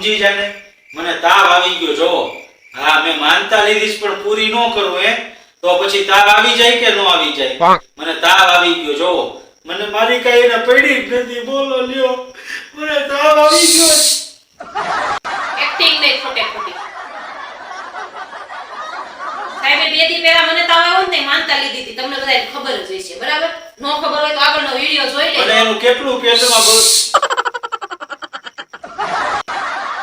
સમજી જાને મને તાવ આવી ગયો જો હા મે માનતા લીધીશ પણ પૂરી ન કરું હે તો પછી તાવ આવી જાય કે ન આવી જાય મને તાવ આવી ગયો જો મને મારી કઈ એને પડી નથી બોલો લ્યો મને તાવ આવી ગયો એક્ટિંગ નહીં ખોટી સાહેબે 2 દી પહેલા મને તાવ આવ્યો ને માનતા લીધી હતી તમને બધાને ખબર જ હશે બરાબર નો ખબર હોય તો આગળનો વિડિયો જોઈ લેજો મને એનું કેટલું પેટમાં બળ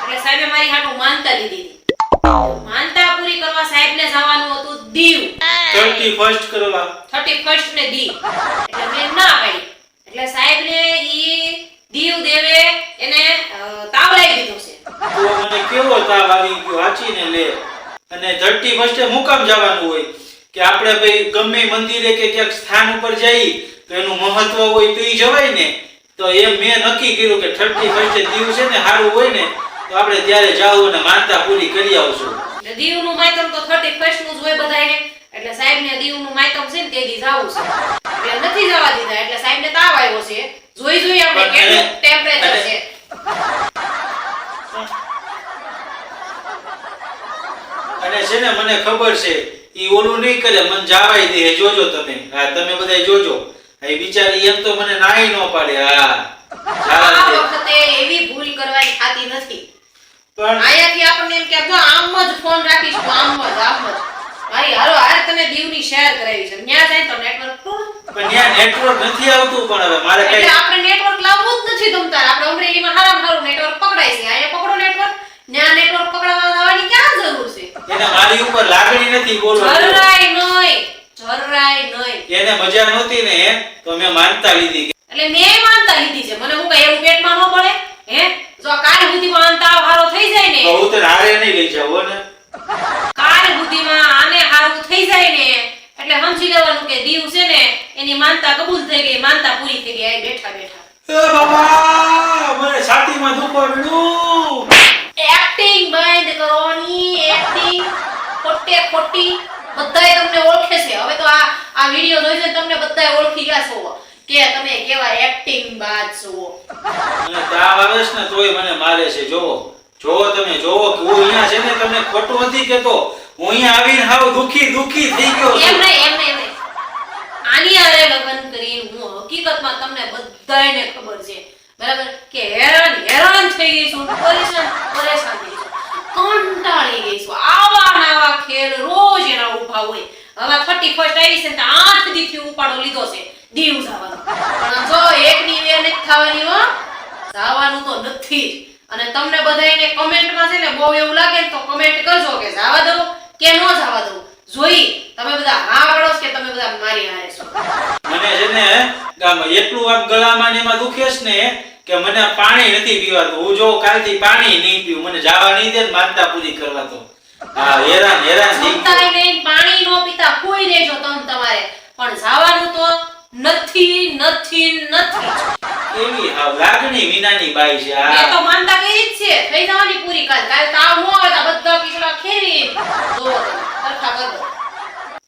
એટલે સાહેબે મારી હાટુ માનતા લીધી હતી માનતા પૂરી કરવા સાહેબને જવાનું હતું દીવ 31st કરવા 31st ને દીવ એટલે મેં ના પાડી એટલે સાહેબને ઈ દીવ દેવે એને તાવ લાગી દીધો છે તો મને કેવો તાવ આવી ગયો વાંચીને લે અને 31st મુકામ જવાનું હોય કે આપણે ભાઈ ગમે મંદિરે કે ક્યાંક સ્થાન ઉપર જઈ તો એનું મહત્વ હોય તો ઈ જવાય ને તો એમ મેં નક્કી કર્યું કે 31st દીવ છે ને સારું હોય ને તો આપણે ત્યારે જાવું અને માનતા પૂરી કરી આવશું એટલે દીવનું માયતમ તો 31st નું જ હોય બધાયને એટલે સાહેબને દીવનું માયતમ છે ને તે દી જાવું છે એટલે નથી જવા દીધા એટલે સાહેબને તાવ આવ્યો છે જોઈ આપણે કેટલું ટેમ્પરેચર છે અને છે ને મને ખબર છે ઈ ઓલું નહીં કરે મન જાવાય દે જોજો તમે હા તમે બધાય જોજો આ બિચારી એમ તો મને નાઈ ન પાડે હા આ વખતે એવી ભૂલ કરવાની ખાતી નથી પણ આયાથી આપણને એમ કે જો આમ જ ફોન રાખીશ આમ જ મારી હાલો હાર તને દીવની શેર કરાવી છે ન્યા જાય તો નેટવર્ક પણ ત્યાં નેટવર્ક નથી આવતું પણ હવે મારે કઈ એટલે આપણે નેટવર્ક લાવવું જ નથી તમતાર આપણે અમરેલીમાં હારામ નેટવર્ક પકડાય છે આયા પકડો નેટવર્ક ન્યા નેટવર્ક પકડવા આવવાની ક્યાં જરૂર છે એને મારી ઉપર લાગણી નથી બોલો જરાય નહીં એને મજા નહોતી ને તો મેં માનતા લીધી એટલે મેં માનતા લીધી છે મને હું કઈ એવું પેટમાં ન પડે હે જો કાલ સુધીમાં અંતાવ હારો થઈ જાય ને બહુ તો હારે નહીં લઈ જાવ ને કાલ સુધીમાં આને હારું થઈ જાય ને એટલે સમજી લેવાનું કે દીવ છે ને એની માનતા કબૂલ થઈ ગઈ માનતા પૂરી થઈ ગઈ આ બેઠા એ બાબા મને છાતીમાં દુખવા મળ્યું એક્ટિંગ બંધ કરવાની એક્ટિંગ ખોટી બધાય તમને ઓળખે છે હવે તો આ વિડિયો જોઈને તમને બધાય ઓળખી ગયા છો કે તમે કેવા એક્ટિંગ બાજ છો મને તાવ આવે છે ને તોય મને મારે છે જોવો તમે જોવો કે હું અહીંયા છે ને તમને ખોટું નથી કહેતો હું અહીંયા આવીને હાવ દુખી થઈ ગયો છું એમ નહીં આની આરે લગન કરીને હું હકીકતમાં તમને બધાયને ખબર છે બરાબર કે હેરાન થઈ ગઈ છું પરેશાન થઈ છું કંટાળી ગઈ છું આવા ખેલ રોજ એના ઊભા હોય હવે 31st આવી છે તો 8 દીથી ઉપાડો લીધો છે દીવ જવાનો પણ જો એકની વે નથી થવાની હો જવાનું તો નથી જ અને તમને બધાયને કમેન્ટમાં છે ને બહુ એવું લાગે તો કમેન્ટ કરજો કે જવા દો કે ન જવા દો જોઈ તમે બધા હા પાડો કે તમે બધા મારી હારે છો મને છે ને એટલું આમ ગળામાં ને એમાં દુખે છે ને કે મને પાણી નથી પીવાતું હું જો કાલથી પાણી નહીં પીવું મને જાવા નહીં દે ને માનતા પૂરી કરવા તો હા હેરાન સુતાઈ ગઈ પાણી નો પીતા કોઈ રહેજો તમારે પણ જવાનું તો નથી એવી હાવ લાગણી વિનાની બાઈ છે આ એ તો માનતા કરી જ છે થઈ જવાની પૂરી કાલ તાવ નો આવે તો બધા પીછડા ખેરી જો સરખા કરો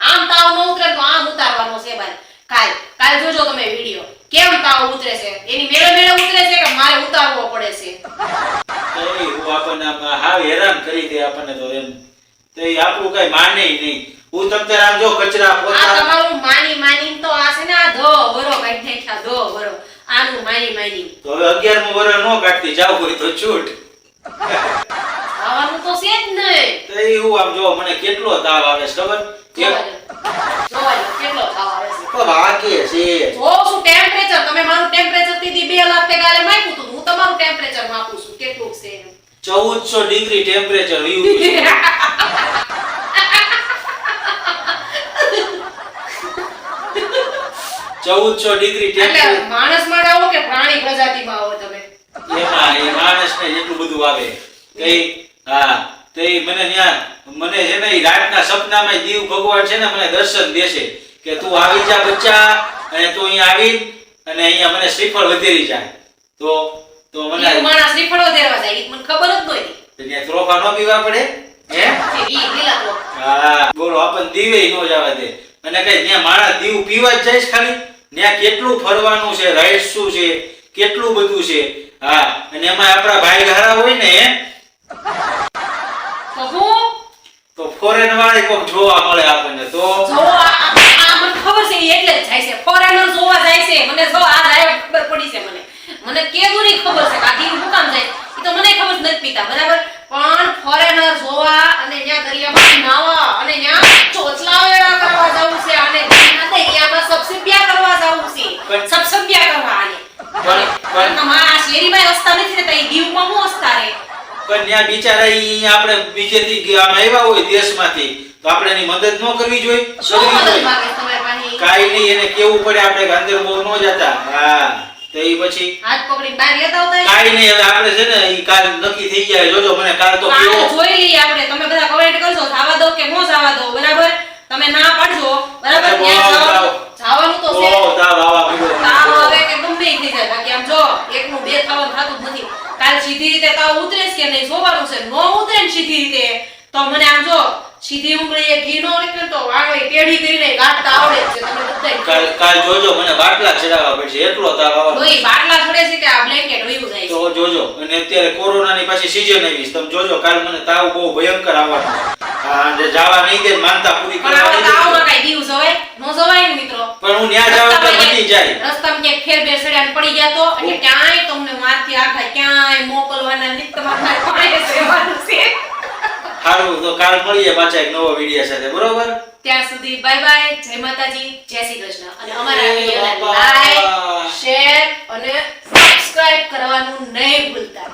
આમ તાવ નો ઉતરે તો આમ ઉતારવાનો છે ભાઈ કાલ જોજો તમે વિડિયો કેમ તાવ ઉતરે છે એની મેળે ઉતરે છે કે મારે ઉતારવો પડે છે એ હું આપણને હાવ હેરાન કરી દે આપણને તો એમ તો એ આપણું કઈ માને નહીં હું તમને આમ જો કચરા પોતા આ તમારું માની તો આ છે ને આ ધો વરો કાઢી નાખ્યા ધો વરો આનું માની તો હવે 11મું વરસ નો કાઢતી જાવ કોઈ તો છૂટ આવવાનું તો છે જ નહીં તો એ હું આમ જો મને કેટલો તાવ આવે છે ખબર જોવાય કેટલો તાવ આવે છે તો વાગે છે જો શું ટેમ્પરેચર તમે મારું ટેમ્પરેચર દીધી 2 લાખ તે ગાલે માપ્યું તું હું તમારું ટેમ્પરેચર માપું છું કેટલું છે 1400 ડિગ્રી ટેમ્પરેચર વયું છે 1400 ડિગ્રી ટેમ્પરેચર એટલે માણસ માં આવો કે પ્રાણી પ્રજાતિમાં આવો તમે એમાં એ માણસને એટલું બધું આવે કઈ હા તે મને છે ને રાતના સપનામાં દીવ ભગવાન છે ને મને દર્શન દેશે કે તું આવી જા બચ્ચા અને તું અહીંયા આવી અને અહીંયા મને શ્રીફળ વધેરી જાય તો મને માણસ શ્રીફળ વધેરવા જાય ઈ મને ખબર જ નહોતી ત્યાં ત્રોફા નો પીવા પડે હે ઈ લીલા તો હા બોલો આપણ દીવે નો જવા દે અને કઈ ત્યાં માણસ દીવ પીવા જ જાય ખાલી ત્યાં કેટલું ફરવાનું છે રાઈડ શું છે કેટલું બધું છે હા અને એમાં આપણા ભાઈ ઘરા હોય ને તો હું તો ફોરેન વાળી કોક જોવા મળે આપણને તો જો આ મને ખબર છે ઈ એટલે જ જાય છે ફોરેનર જોવા જાય છે મને જો આ લાઈવ ખબર પડી છે મને કેદુની ખબર છે આ દીવ મુકામ જાય ઈ તો મને ખબર જ નથી પીતા બરાબર પણ ફોરેનર જોવા અને ન્યા દરિયામાં નાવા અને ન્યા ચોચલાવેડા કરવા જવું છે અને ત્યાં દરિયામાં સબસબિયા કરવા જવું છે સબસબિયા કરવા આને પણ તમારા શેરીમાં વસતા નથી રહેતા ઈ દીવમાં હું વસતા રહે પણ ત્યાં બિચારા ઈ આપણે બીજેથી આમ આવ્યા હોય દેશમાંથી તો આપણે એની મદદ ન કરવી જોઈએ શું મદદ માંગે છે તમારી પાસે કાઈ નહીં એને કેવું પડે આપણે કે અંદર બહુ ન જતા હા તો ઈ પછી હાથ પકડીને બહાર લેતા આવતા કાઈ નહીં હવે આપણે છે ને ઈ કાલ નક્કી થઈ જાય જોજો મને કાલ તો કાલ કેવો જોઈ લઈએ આપણે તમે બધા કમેન્ટ કરજો જાવા દો કે નો જાવા દો બરાબર તમે ના પાડજો બરાબર અરે ત્યાં બહુ જવાનું તો છે ઓ તાવ આવા પીડો તાવ આવે કે ગમે ઈ થઈ જાય બાકી આમ જો એકનું બે થવાનું થતું જ નથી કાલ સીધી રીતે તાવ ઉતરે છે કે નહીં જોવાનું છે નો ઉતરે ને સીધી રીતે તો મને આમ જો સીધી ઉંગળીએ ઘી નો નીકળે તો વાગળી ટેઢી કરીને ગાંઠતા આવડે જ છે તમે બધાય કાલ જોજો મને બાટલા ચડાવવા પડશે એટલો તાવ આવે તોય બાટલા છોડે છે કે આ બ્લેન્કેટ વયું જાય છે તો જોજો અને અત્યારે કોરોનાની પાછી સીઝન આવી છે તમે જોજો કાલ મને તાવ બહુ ભયંકર આવવાનો હા જે જાવા નહીં દે માનતા પૂરી પણ કરવા આ નહીં દે. તાવમાં કાઈ દીવ જવાય નો જવાય ને મિત્રો પણ હું ન્યા જાવ તો મટી જાય રસ્તામાં ક્યાંક ફેર બે સડ્યા ને પડી ગયા તો એટલે ક્યાંય તમને મારથી આખા ક્યાંય મોકલવાના નથી તમારે પાણી સેવાનું છે સારું તો કાલ મળીએ પાછા એક નવો વિડિયો સાથે બરોબર ત્યાં સુધી બાય બાય જય માતાજી જય શ્રી કૃષ્ણ અને અમારા એ વિડિયોને બાપા. લાઈક શેર અને સબસ્ક્રાઇબ કરવાનું નહીં ભૂલતા